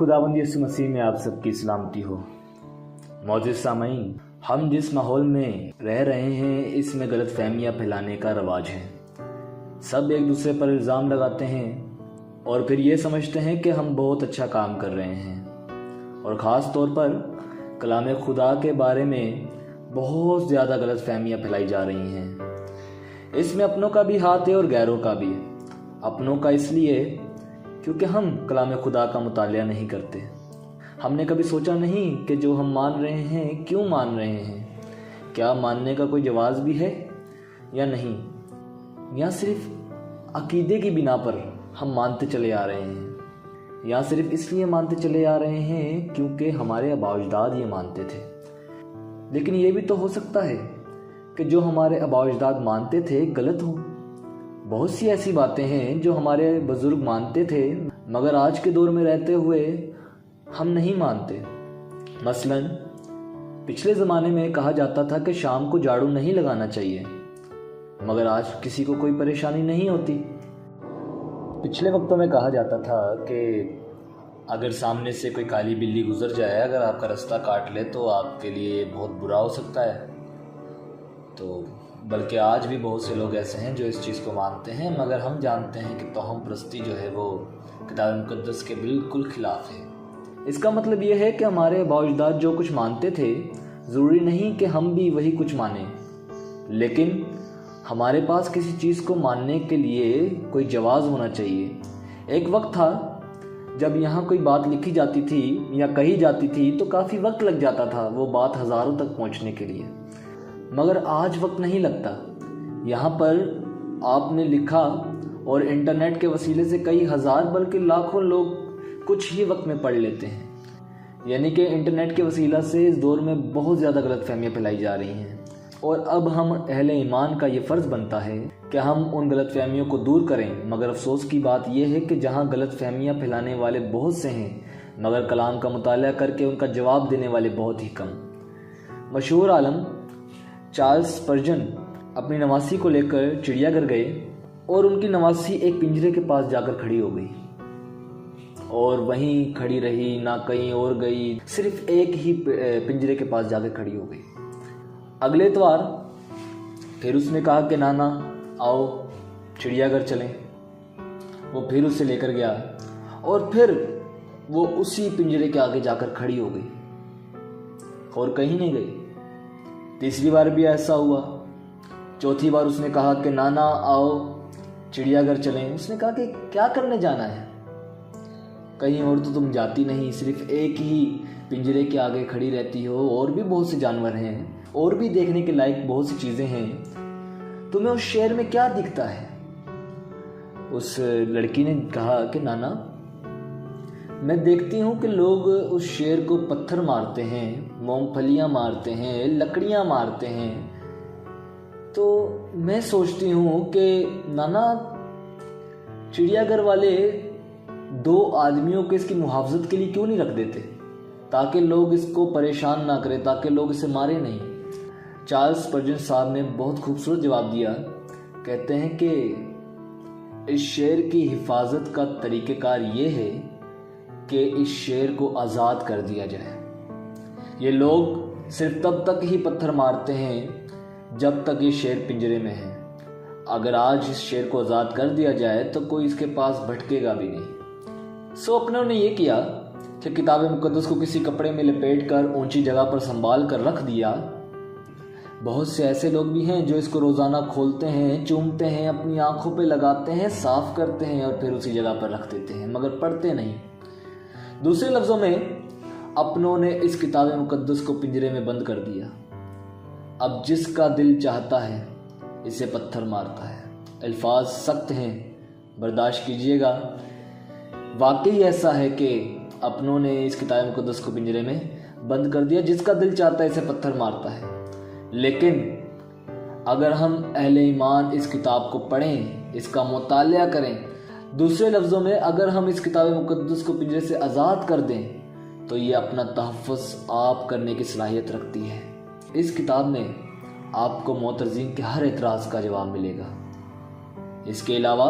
खुदावंद यीशु मसीह में आप सबकी सलामती हो। मौजूद सामईन, हम जिस माहौल में रह रहे हैं इसमें गलत फहमियाँ फैलाने का रवाज है। सब एक दूसरे पर इल्ज़ाम लगाते हैं और फिर ये समझते हैं कि हम बहुत अच्छा काम कर रहे हैं। और ख़ास तौर पर कलाम खुदा के बारे में बहुत ज़्यादा गलत फहमियाँ फैलाई जा रही हैं। इसमें अपनों का भी हाथ है और गैरों का भी। अपनों का इसलिए क्योंकि हम कलाम खुदा का मुतालिया नहीं करते। हमने कभी सोचा नहीं कि जो हम मान रहे हैं क्यों मान रहे हैं, क्या मानने का कोई जवाब भी है या नहीं, या सिर्फ अकीदे की बिना पर हम मानते चले आ रहे हैं, या सिर्फ इसलिए मानते चले आ रहे हैं क्योंकि हमारे आबाओ-अजदाद ये मानते थे। लेकिन ये भी तो हो सकता है कि जो हमारे आबाओ-अजदाद मानते थे गलत हो। बहुत सी ऐसी बातें हैं जो हमारे बुजुर्ग मानते थे मगर आज के दौर में रहते हुए हम नहीं मानते। मसलन पिछले ज़माने में कहा जाता था कि शाम को झाड़ू नहीं लगाना चाहिए, मगर आज किसी को कोई परेशानी नहीं होती। पिछले वक्तों में कहा जाता था कि अगर सामने से कोई काली बिल्ली गुजर जाए, अगर आपका रास्ता काट ले तो आपके लिए बहुत बुरा हो सकता है। तो बल्कि आज भी बहुत से लोग ऐसे हैं जो इस चीज़ को मानते हैं, मगर हम जानते हैं कि तोहम परस्ती जो है वो किताब मुकद्दस के बिल्कुल खिलाफ है। इसका मतलब ये है कि हमारे आबाओ-अजदाद जो कुछ मानते थे ज़रूरी नहीं कि हम भी वही कुछ मानें, लेकिन हमारे पास किसी चीज़ को मानने के लिए कोई जवाब होना चाहिए। एक वक्त था जब यहाँ कोई बात लिखी जाती थी या कही जाती थी तो काफ़ी वक्त लग जाता था वो बात हज़ारों तक पहुँचने के लिए, मगर आज वक्त नहीं लगता। यहाँ पर आपने लिखा और इंटरनेट के वसीले से कई हज़ार बल्कि लाखों लोग कुछ ही वक्त में पढ़ लेते हैं। यानी कि इंटरनेट के वसीला से इस दौर में बहुत ज़्यादा गलतफहमियाँ फैलाई जा रही हैं और अब हम अहले ईमान का ये फ़र्ज़ बनता है कि हम उन गलतफहमियों को दूर करें। मगर अफसोस की बात यह है कि जहाँ गलतफहमियाँ फैलाने वाले बहुत से हैं मगर कलाम का मुताला करके उनका जवाब देने वाले बहुत ही कम। मशहूर आलम चार्ल्स स्पर्जन अपनी नवासी को लेकर चिड़ियाघर गए और उनकी नवासी एक पिंजरे के पास जाकर खड़ी हो गई और वहीं खड़ी रही, ना कहीं और गई, सिर्फ एक ही पिंजरे के पास जाकर खड़ी हो गई। अगले इतवार फिर उसने कहा कि नाना आओ चिड़ियाघर चलें। वो फिर उसे लेकर गया और फिर वो उसी पिंजरे के आगे जाकर खड़ी हो गई और कहीं नहीं गई। तीसरी बार भी ऐसा हुआ। चौथी बार उसने कहा कि नाना आओ चिड़ियाघर चलें। उसने कहा कि क्या करने जाना है, कहीं और तो तुम जाती नहीं, सिर्फ एक ही पिंजरे के आगे खड़ी रहती हो। और भी बहुत से जानवर हैं और भी देखने के लायक बहुत सी चीज़ें हैं, तुम्हें उस शेर में क्या दिखता है? उस लड़की ने कहा कि नाना मैं देखती हूँ कि लोग उस शेर को पत्थर मारते हैं, मूंगफलियाँ मारते हैं, लकड़ियाँ मारते हैं, तो मैं सोचती हूँ कि नाना चिड़ियाघर वाले दो आदमियों को इसकी मुहाफ़ज़त के लिए क्यों नहीं रख देते, ताकि लोग इसको परेशान ना करें, ताकि लोग इसे मारे नहीं। चार्ल्स स्पर्जन साहब ने बहुत खूबसूरत जवाब दिया। कहते हैं कि इस शेर की हिफाजत का तरीक़ेकार ये है कि इस शेर को आज़ाद कर दिया जाए। ये लोग सिर्फ तब तक ही पत्थर मारते हैं जब तक ये शेर पिंजरे में है। अगर आज इस शेर को आज़ाद कर दिया जाए तो कोई इसके पास भटकेगा भी नहीं। सो अपनों ने ये किया कि किताब मुकद्दस को किसी कपड़े में लपेट कर ऊंची जगह पर संभाल कर रख दिया। बहुत से ऐसे लोग भी हैं जो इसको रोज़ाना खोलते हैं, चूमते हैं, अपनी आंखों पे लगाते हैं, साफ़ करते हैं और फिर उसी जगह पर रख देते हैं, मगर पढ़ते नहीं। दूसरे लफ्ज़ों में अपनों ने इस किताब मुकद्दस को पिंजरे में बंद कर दिया। अब जिसका दिल चाहता है इसे पत्थर मारता है। अल्फाज सख्त हैं, बर्दाश्त कीजिएगा। वाकई ऐसा है कि अपनों ने इस किताब मुकद्दस को पिंजरे में बंद कर दिया। जिसका दिल चाहता है इसे पत्थर मारता है। लेकिन अगर हम अहले ईमान इस किताब को पढ़ें, इसका मुतालिया करें, दूसरे लफ्ज़ों में अगर हम इस किताब मुकद्दस को पिंजरे से आज़ाद कर दें तो ये अपना तहफ़्फ़ुज़ आप करने की सलाहियत रखती है। इस किताब में आपको मोतरज़ीन के हर एतराज़ का जवाब मिलेगा। इसके अलावा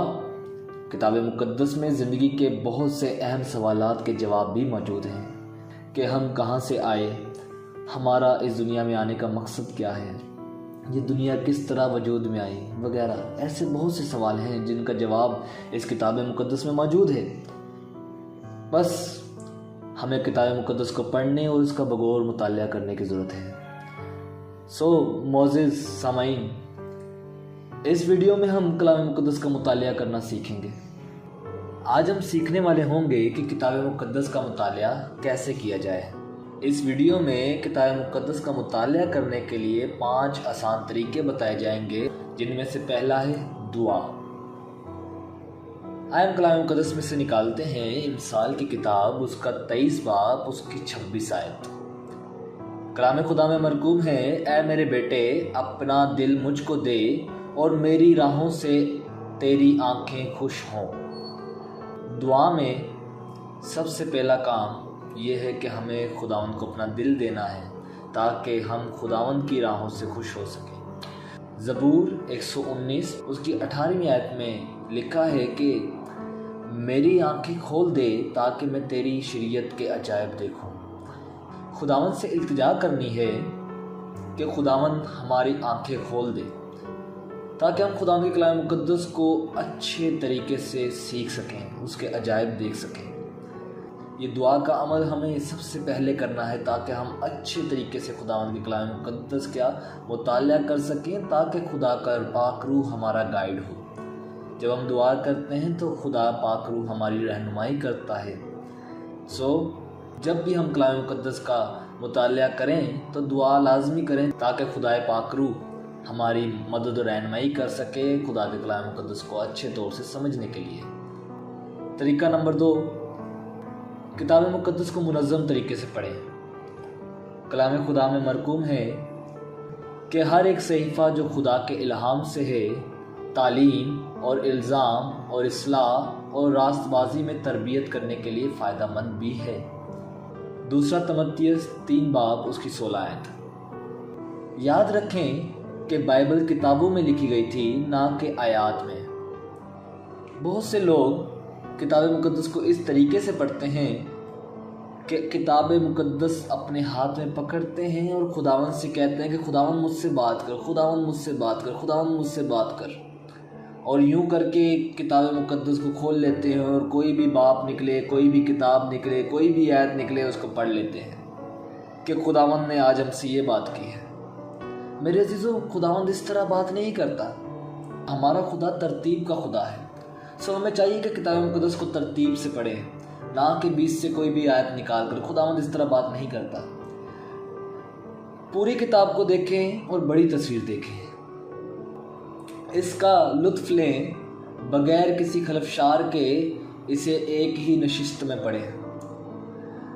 किताब मुक़द्दस में ज़िंदगी के बहुत से अहम सवालात के जवाब भी मौजूद हैं कि हम कहाँ से आए, हमारा इस दुनिया में आने का मकसद क्या है, ये दुनिया किस तरह वजूद में आई वगैरह। ऐसे बहुत से सवाल हैं जिनका जवाब इस किताब मुक़द्दस में मौजूद है। बस हमें किताब मुक़द्दस को पढ़ने और उसका बगौर मुतालिया करने की ज़रूरत है। मोअज़्ज़िज़ सामाईन, इस वीडियो में हम कलाम मुक़द्दस का मुतालिया करना सीखेंगे। आज हम सीखने वाले होंगे कि किताब मुक़द्दस का मुतालिया कैसे किया जाए। इस वीडियो में किताब मुक़द्दस का मुतालिया करने के लिए 5 आसान तरीके बताए जाएंगे, जिनमें से पहला है दुआ। आइए हम कलाम मुक़द्दस में से निकालते हैं इमसाल की किताब, उसका 23 बाब, उसकी 26 आयत। कलाम खुदा में मरकूम है, ऐ मेरे बेटे अपना दिल मुझको दे और मेरी राहों से तेरी आंखें खुश हों। दुआ में सबसे पहला काम यह है कि हमें खुदावंद को अपना दिल देना है ताकि हम खुदावंद की राहों से खुश हो सकें। ज़बूर 119 उसकी 18वीं आयत में लिखा है कि मेरी आंखें खोल दे ताकि मैं तेरी शरीयत के अजायब देखूं। खुदावंद से इल्तिजा करनी है कि खुदावंद हमारी आंखें खोल दे ताकि हम खुदावंद के कलाम मुक़द्दस को अच्छे तरीके से सीख सकें, उसके अजायब देख सकें। ये दुआ का अमल हमें सबसे पहले करना है ताकि हम अच्छे तरीके से खुदावंद के कलाम मुक़द्दस का मुतालिया कर सकें, ताकि खुदा का पाक रूह हमारा गाइड हो। जब हम दुआ करते हैं तो खुदा पाक रूह हमारी रहनुमाई करता है। जब भी हम कलाम मुक़द्दस का मुतालिया करें तो दुआ लाजमी करें ताकि खुदा पाक रूह हमारी मदद और रहनुमाई कर सके खुदा के कलाम मुक़द्दस को अच्छे तौर से समझने के लिए। तरीका नंबर 2, किताब मुक़द्दस को मुनज़्ज़म तरीके से पढ़ें। कलाम खुदा में मरकूम है कि हर एक सहीफ़ा जो खुदा के इल्हाम से है, तालीम और इल्ज़ाम और इस्लाह और रास्तबाजी में तरबियत करने के लिए फ़ायदेमंद भी है। दूसरा तिमुथियुस 3 बाब उसकी 16 आयत। याद रखें कि बाइबल किताबों में लिखी गई थी, ना कि आयात में। बहुत से लोग किताब मुक़द्दस को इस तरीके से पढ़ते हैं कि किताब मुक़द्दस अपने हाथ में पकड़ते हैं और खुदावंद से कहते हैं कि खुदावंद मुझसे बात कर, खुदावंद मुझसे बात कर, खुदावंद मुझसे बात कर, और यूं करके किताब मुक़द्दस को खोल लेते हैं और कोई भी बाप निकले, कोई भी किताब निकले, कोई भी आयत निकले, उसको पढ़ लेते हैं कि खुदावंद ने आज हमसे ये बात की है। मेरे अजीज़ों, खुदावंद इस तरह बात नहीं करता। हमारा खुदा तरतीब का खुदा है। हमें चाहिए कि किताब मुक़द्दस को तरतीब से पढ़ें, ना कि बीच से कोई भी आयत निकाल कर। खुदावंद इस तरह बात नहीं करता। पूरी किताब को देखें और बड़ी तस्वीर देखें, इसका लुत्फ़ लें बगैर किसी खलफशार के। इसे एक ही नशिस्त में पढ़ें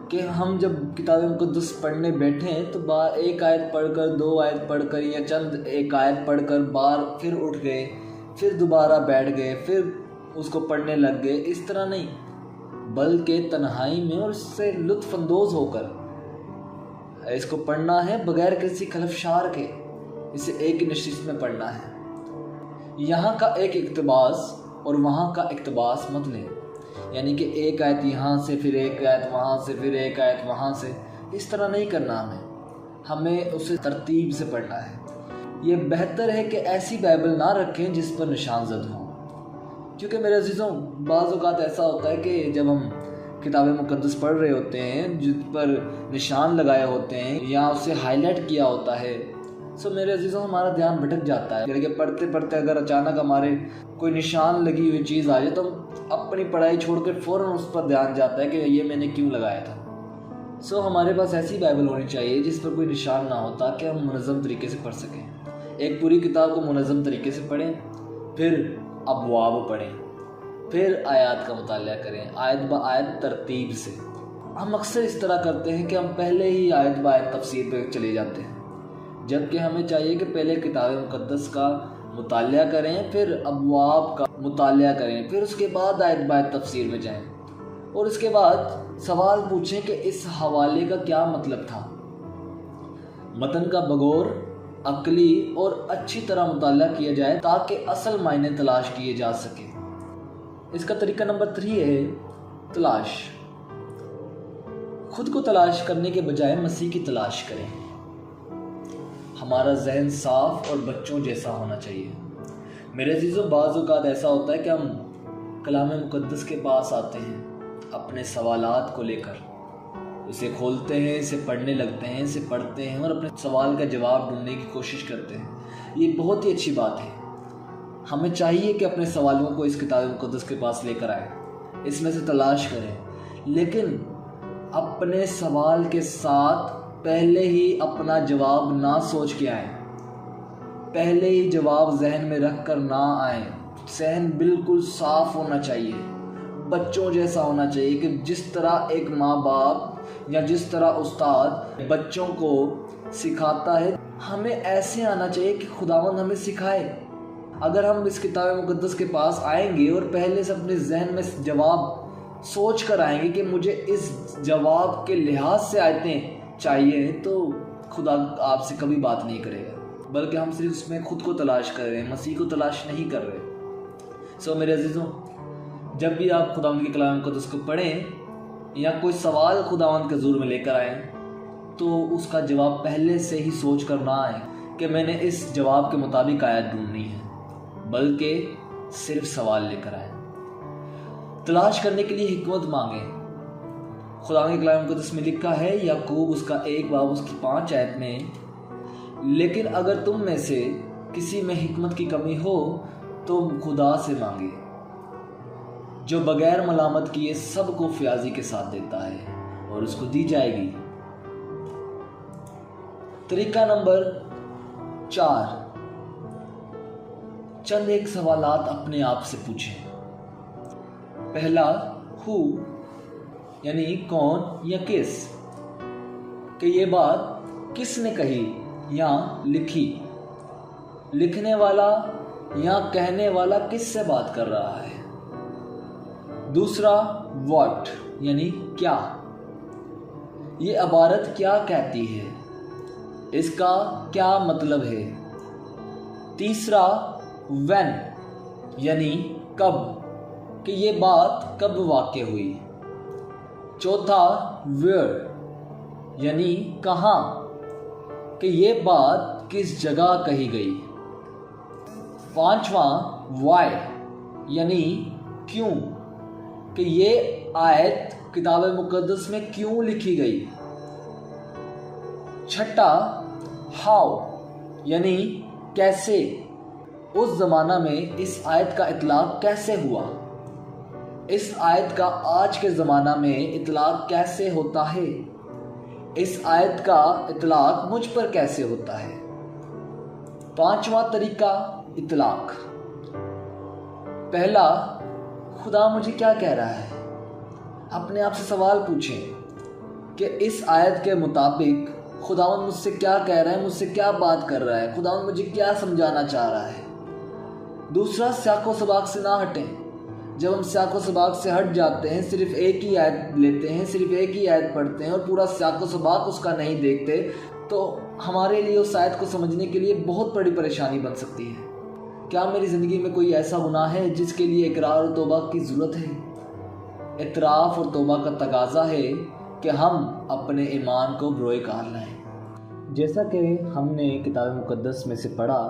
कि हम जब किताब मुक़द्दस पढ़ने बैठें तो एक आयत पढ़कर, 2 आयत पढ़कर या चंद एक आयत पढ़कर बार फिर उठ गए, फिर दोबारा बैठ गए, फिर उसको पढ़ने लग गए। इस तरह नहीं, बल्कि तन्हाई में और इससे लुत्फ़अंदोज़ होकर इसको पढ़ना है बगैर किसी खलफशार के। इसे एक ही नशिस्त में पढ़ना है। यहाँ का एक इक़्तिबास और वहाँ का इक़्तिबास मत लें, यानी कि एक आयत यहाँ से, फिर एक आयत वहाँ से, फिर एक आयत वहाँ से। इस तरह नहीं करना हमें उसे तरतीब से पढ़ना है। ये बेहतर है कि ऐसी बाइबल ना रखें जिस पर निशान ज़द हो, क्योंकि मेरे अजीज़ों, बाज़ औक़ात ऐसा होता है कि जब हम किताब मुक़द्दस पढ़ रहे होते हैं जिस पर निशान लगाए होते हैं या उसे हाईलाइट किया होता है, मेरे अजीज़ों, हमारा ध्यान भटक जाता है। यानी कि पढ़ते पढ़ते अगर अचानक हमारे कोई निशान लगी हुई चीज़ आ जाए तो अपनी पढ़ाई छोड़कर फ़ौरन उस पर ध्यान जाता है कि ये मैंने क्यों लगाया था। हमारे पास ऐसी बाइबल होनी चाहिए जिस पर कोई निशान ना हो, ताकि हम मुनज़्ज़म तरीके से पढ़ सकें। एक पूरी किताब को मुनज़्ज़म तरीके से पढ़ें, फिर अबवाब पढ़ें, फिर आयत का मुतालिया करें, आयत ब आयत तरतीब से। हम अक्सर इस तरह करते हैं कि हम पहले ही आयत ब आयत तफसीर पर चले जाते हैं, जबकि हमें चाहिए कि पहले किताब मुक़द्दस का मुतालिया करें, फिर अबवाब का मुतालिया करें, फिर उसके बाद आयत बायत तफसीर में जाएं और उसके बाद सवाल पूछें कि इस हवाले का क्या मतलब था। मतन का बगौर अक्ली और अच्छी तरह मुतालिया किया जाए ताकि असल मायने तलाश किए जा सके। इसका तरीका नंबर 3 है तलाश। खुद को तलाश करने के बजाय मसीह की तलाश करें। हमारा जहन साफ और बच्चों जैसा होना चाहिए। मेरे अजीज़ों, बाज़ औक़ात ऐसा होता है कि हम कलाम मुक़द्दस के पास आते हैं अपने सवालात को लेकर, इसे खोलते हैं, इसे पढ़ने लगते हैं, इसे पढ़ते हैं और अपने सवाल का जवाब ढूंढने की कोशिश करते हैं। ये बहुत ही अच्छी बात है। हमें चाहिए कि अपने सवालों को इस किताब मुक़द्दस के पास लेकर आए, इसमें से तलाश करें, लेकिन अपने सवाल के साथ पहले ही अपना जवाब ना सोच के आए, पहले ही जवाब जहन में रख कर ना आए। जहन बिल्कुल साफ होना चाहिए, बच्चों जैसा होना चाहिए कि जिस तरह एक माँ बाप या जिस तरह उस्ताद बच्चों को सिखाता है, हमें ऐसे आना चाहिए कि खुदावंद हमें सिखाए। अगर हम इस किताब मुक़द्दस के पास आएंगे और पहले से अपने जहन में जवाब सोच कर आएंगे कि मुझे इस जवाब के लिहाज से आयतें चाहिए, तो खुदा आपसे कभी बात नहीं करेगा, बल्कि हम सिर्फ उसमें खुद को तलाश कर रहे हैं, मसीह को तलाश नहीं कर रहे। मेरे अजीज़ों, जब भी आप खुदावंद की कलाम मुक़द्दस को पढ़ें या कोई सवाल खुदावंद के ज़ुर में लेकर आएँ, तो उसका जवाब पहले से ही सोच कर ना आए कि मैंने इस जवाब के मुताबिक आयत ढूंढनी है, बल्कि सिर्फ सवाल लेकर आए। तलाश करने के लिए हिकमत मांगें। खुदा के कलाम मुक़द्दस में लिखा है, याकूब उसका 1 बाब उसकी 5 आयत में, लेकिन अगर तुम में से किसी में हिकमत की कमी हो तो खुदा से मांगे, जो बगैर मलामत किए सबको फ्याजी के साथ देता है और उसको दी जाएगी। तरीका नंबर 4, चंद एक सवालात अपने आप से पूछें। पहला, हु यानी कौन या किस, कि ये बात किसने कही या लिखी, लिखने वाला या कहने वाला किससे बात कर रहा है। दूसरा, व्हाट यानी क्या, ये इबारत क्या कहती है, इसका क्या मतलब है। तीसरा, व्हेन यानी कब, कि ये बात कब वाक़या हुई। चौथा, वेयर यानी कहाँ, कि ये बात किस जगह कही गई। पांचवा, वाई यानी क्यों, कि ये आयत किताब मुक़द्दस में क्यों लिखी गई। छठा, हाउ यानी कैसे, उस ज़माना में इस आयत का इतलाक़ कैसे हुआ। इस आयत का आज के ज़माना में इतलाक़ कैसे होता है, इस आयत का इतलाक़ मुझ पर कैसे होता है। पांचवा तरीका, इतलाक़। पहला, खुदा मुझे क्या कह रहा है। अपने आप से सवाल पूछें कि इस आयत के मुताबिक खुदावंद मुझसे क्या कह रहा है, मुझसे क्या बात कर रहा है, खुदावंद मुझे क्या समझाना चाह रहा है। दूसरा, सियाक़ो सबाक़ से ना हटें। जब हम सियाक़ो सबाक़ से हट जाते हैं, सिर्फ एक ही आयत लेते हैं, सिर्फ एक ही आयत पढ़ते हैं और पूरा सियाक़ो सबाक़ उसका नहीं देखते, तो हमारे लिए उस आयत को समझने के लिए बहुत बड़ी परेशानी बन सकती है। क्या मेरी ज़िंदगी में कोई ऐसा गुनाह है जिसके लिए इकरार और तौबा की ज़रूरत है। इतराफ़ और तौबा का तकाज़ा है कि हम अपने ईमान को बरोए कार लाएं। जैसा कि हमने किताब मुक़द्दस में से पढ़ा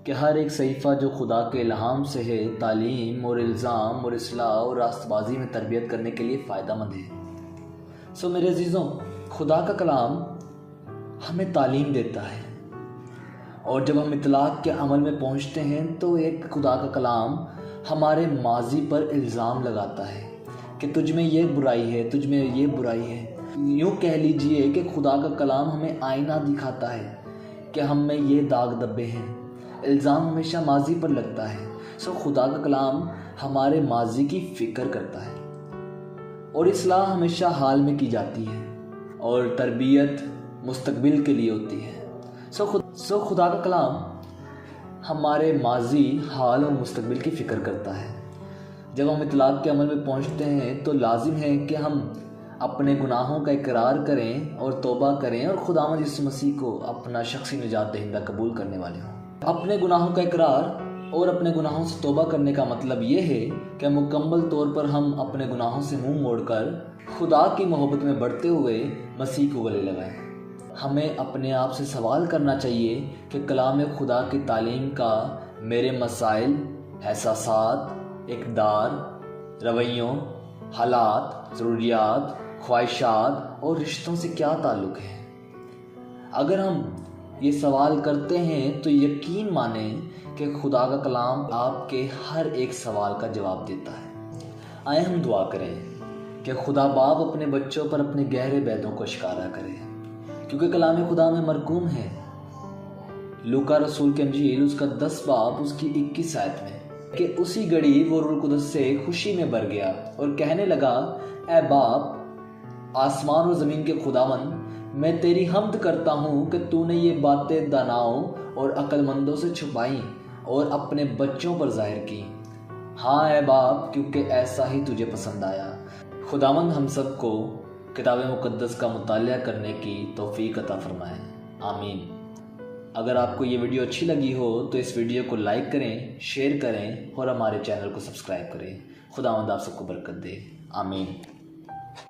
कि हर एक सहीफ़ा जो खुदा के इल्हाम से है, तालीम और इल्ज़ाम और इस्लाह और रास्तबाजी में तरबियत करने के लिए फ़ायदेमंद है। मेरे अजीज़ों, खुदा का कलाम हमें तालीम देता है, और जब हम इतलाक़ के अमल में पहुँचते हैं तो एक खुदा का कलाम हमारे माजी पर इल्ज़ाम लगाता है कि तुझ में ये बुराई है, तुझ में ये बुराई है। यूँ कह लीजिए कि खुदा का कलाम हमें आईना दिखाता है कि हम में ये दाग धब्बे हैं। इल्ज़ाम हमेशा माजी पर लगता है। खुदा का कलाम हमारे माजी की फ़िक्र करता है, और इस्लाह हमेशा हाल में की जाती है और तरबियत मुस्तकबिल के लिए होती है। खुदा का कलाम हमारे माजी, हाल और मुस्तकबिल की फ़िक्र करता है। जब हम इतलाक़ के अमल में पहुंचते हैं तो लाजिम है कि हम अपने गुनाहों का इकरार करें और तौबा करें और खुदावंद यीशु मसीह को अपना शख्सी निजात दहिंदा कबूल करने वाले हों। अपने गुनाहों का इकरार और अपने गुनाहों से तौबा करने का मतलब ये है कि मुकम्मल तौर पर हम अपने गुनाहों से मुंह मोड़कर खुदा की मोहब्बत में बढ़ते हुए मसीह को गले लगाएं। हमें अपने आप से सवाल करना चाहिए कि कलाम खुदा की तालीम का मेरे मसाइल, एहसासात, इक़दार, रवैयों, हालात, ज़रूरियात, ख्वाहिशात और रिश्तों से क्या ताल्लुक़ है। अगर हम ये सवाल करते हैं तो यकीन माने कि खुदा का कलाम आपके हर एक सवाल का जवाब देता है। आए हम दुआ करें कि खुदा बाप अपने बच्चों पर अपने गहरे बैदों को इशारा करे, क्योंकि कलाम खुदा में मरकूम है। लूका रसूल की अंजील उसका 10 बाब उसकी 21 आयत में कि उसी घड़ी वो रूह कुदस से खुशी में भर गया और कहने लगा, ऐ बाप, आसमान और ज़मीन के खुदावन, मैं तेरी हम्द करता हूँ कि तूने ये बातें दानाओं और अक्लमंदों से छुपाई और अपने बच्चों पर जाहिर की। हाँ ऐ बाप, क्योंकि ऐसा ही तुझे पसंद आया। खुदावंद हम सबको किताब मुक़द्दस का मुतालिया करने की तौफीक अता फरमाए। आमीन। अगर आपको ये वीडियो अच्छी लगी हो तो इस वीडियो को लाइक करें, शेयर करें और हमारे चैनल को सब्सक्राइब करें। खुदावंद आप सबको बरकत दे। आमीन।